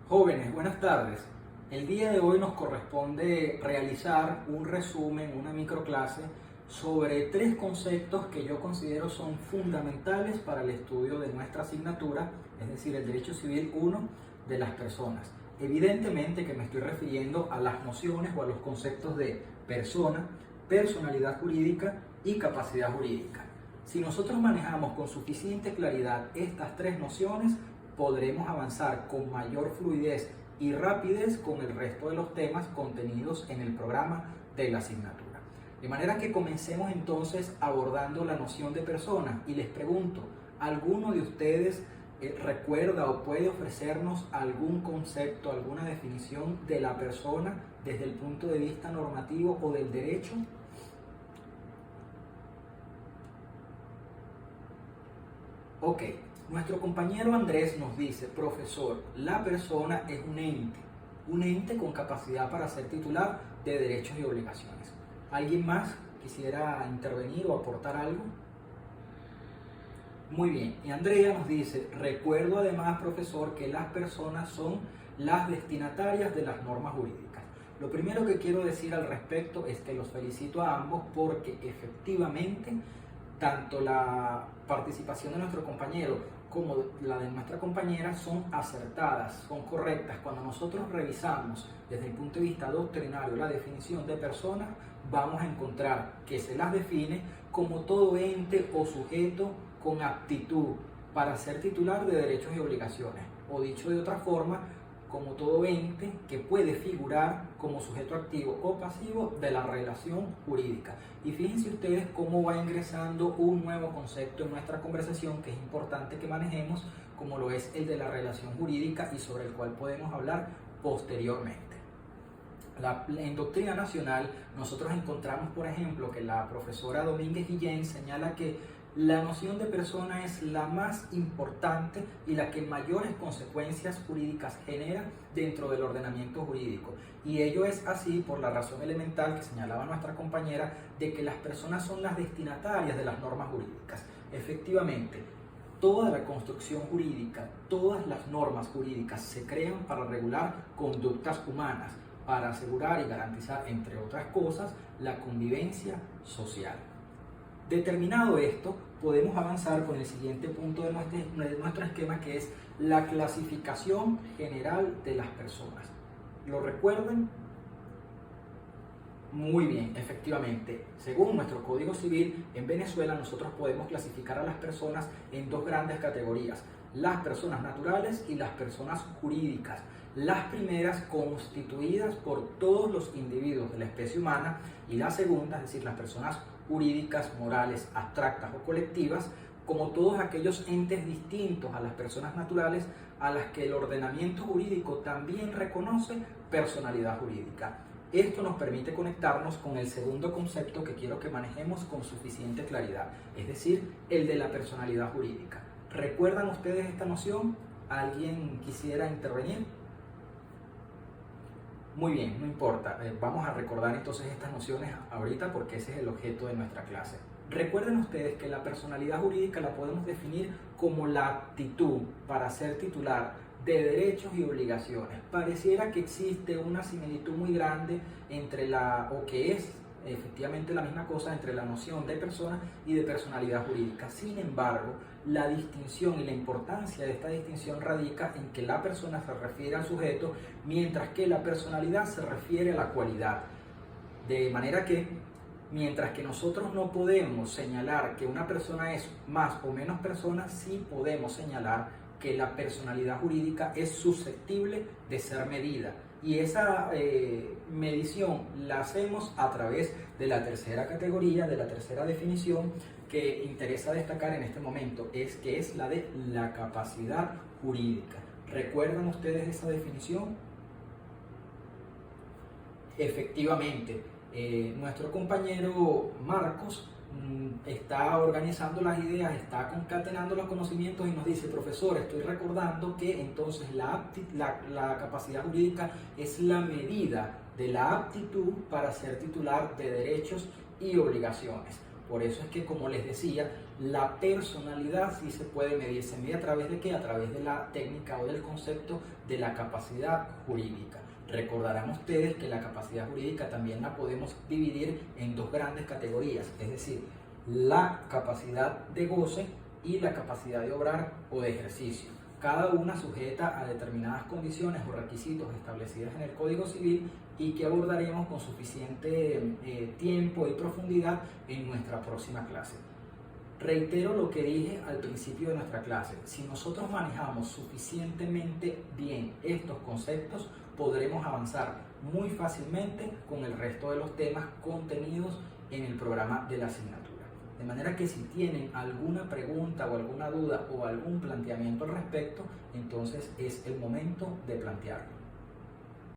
Jóvenes, buenas tardes. El día de hoy nos corresponde realizar un resumen, una microclase sobre tres conceptos que yo considero son fundamentales para el estudio de nuestra asignatura, es decir, el Derecho Civil 1 de las personas. Evidentemente que me estoy refiriendo a las nociones o a los conceptos de persona, personalidad jurídica y capacidad jurídica. Si nosotros manejamos con suficiente claridad estas tres nociones, podremos avanzar con mayor fluidez y rapidez con el resto de los temas contenidos en el programa de la asignatura. De manera que comencemos entonces abordando la noción de persona y les pregunto, ¿alguno de ustedes recuerda o puede ofrecernos algún concepto, alguna definición de la persona desde el punto de vista normativo o del derecho? Ok, nuestro compañero Andrés nos dice, profesor, la persona es un ente con capacidad para ser titular de derechos y obligaciones. ¿Alguien más quisiera intervenir o aportar algo? Muy bien, y Andrea nos dice, recuerdo además, profesor, que las personas son las destinatarias de las normas jurídicas. Lo primero que quiero decir al respecto es que los felicito a ambos porque efectivamente tanto la participación de nuestro compañero como la de nuestra compañera son acertadas, son correctas. Cuando nosotros revisamos desde el punto de vista doctrinario la definición de persona, vamos a encontrar que se las define como todo ente o sujeto con aptitud para ser titular de derechos y obligaciones, o dicho de otra forma, como todo ente que puede figurar como sujeto activo o pasivo de la relación jurídica. Y fíjense ustedes cómo va ingresando un nuevo concepto en nuestra conversación que es importante que manejemos, como lo es el de la relación jurídica y sobre el cual podemos hablar posteriormente. En doctrina nacional nosotros encontramos, por ejemplo, que la profesora Domínguez Guillén señala que la noción de persona es la más importante y la que mayores consecuencias jurídicas genera dentro del ordenamiento jurídico. Y ello es así por la razón elemental que señalaba nuestra compañera de que las personas son las destinatarias de las normas jurídicas. Efectivamente, toda la construcción jurídica, todas las normas jurídicas se crean para regular conductas humanas, para asegurar y garantizar, entre otras cosas, la convivencia social. Determinado esto, podemos avanzar con el siguiente punto de nuestro esquema, que es la clasificación general de las personas. ¿Lo recuerdan? Muy bien, efectivamente. Según nuestro Código Civil, en Venezuela nosotros podemos clasificar a las personas en dos grandes categorías: las personas naturales y las personas jurídicas. Las primeras constituidas por todos los individuos de la especie humana y la segunda, es decir, las personas jurídicas, morales, abstractas o colectivas, como todos aquellos entes distintos a las personas naturales a las que el ordenamiento jurídico también reconoce personalidad jurídica. Esto nos permite conectarnos con el segundo concepto que quiero que manejemos con suficiente claridad, es decir, el de la personalidad jurídica. ¿Recuerdan ustedes esta noción? ¿Alguien quisiera intervenir? Muy bien, no importa, vamos a recordar entonces estas nociones ahorita porque ese es el objeto de nuestra clase. Recuerden ustedes que la personalidad jurídica la podemos definir como la aptitud para ser titular de derechos y obligaciones. Pareciera que existe una similitud muy grande entre o que es efectivamente la misma cosa entre la noción de persona y de personalidad jurídica. Sin embargo, la distinción y la importancia de esta distinción radica en que la persona se refiere al sujeto, mientras que la personalidad se refiere a la cualidad. De manera que, mientras que nosotros no podemos señalar que una persona es más o menos persona, sí podemos señalar que la personalidad jurídica es susceptible de ser medida. Y esa medición la hacemos a través de la tercera categoría, de la tercera definición que interesa destacar en este momento, que es la de la capacidad jurídica. ¿Recuerdan ustedes esa definición? Efectivamente, nuestro compañero Marcos está organizando las ideas, está concatenando los conocimientos y nos dice, profesor, estoy recordando que entonces la capacidad jurídica es la medida de la aptitud para ser titular de derechos y obligaciones. Por eso es que, como les decía, la personalidad sí se puede medir. ¿Se mide a través de qué? A través de la técnica o del concepto de la capacidad jurídica. Recordarán ustedes que la capacidad jurídica también la podemos dividir en dos grandes categorías, es decir, la capacidad de goce y la capacidad de obrar o de ejercicio, cada una sujeta a determinadas condiciones o requisitos establecidas en el Código Civil y que abordaremos con suficiente tiempo y profundidad en nuestra próxima clase. Reitero lo que dije al principio de nuestra clase: si nosotros manejamos suficientemente bien estos conceptos, podremos avanzar muy fácilmente con el resto de los temas contenidos en el programa de la asignatura. De manera que si tienen alguna pregunta o alguna duda o algún planteamiento al respecto, entonces es el momento de plantearlo.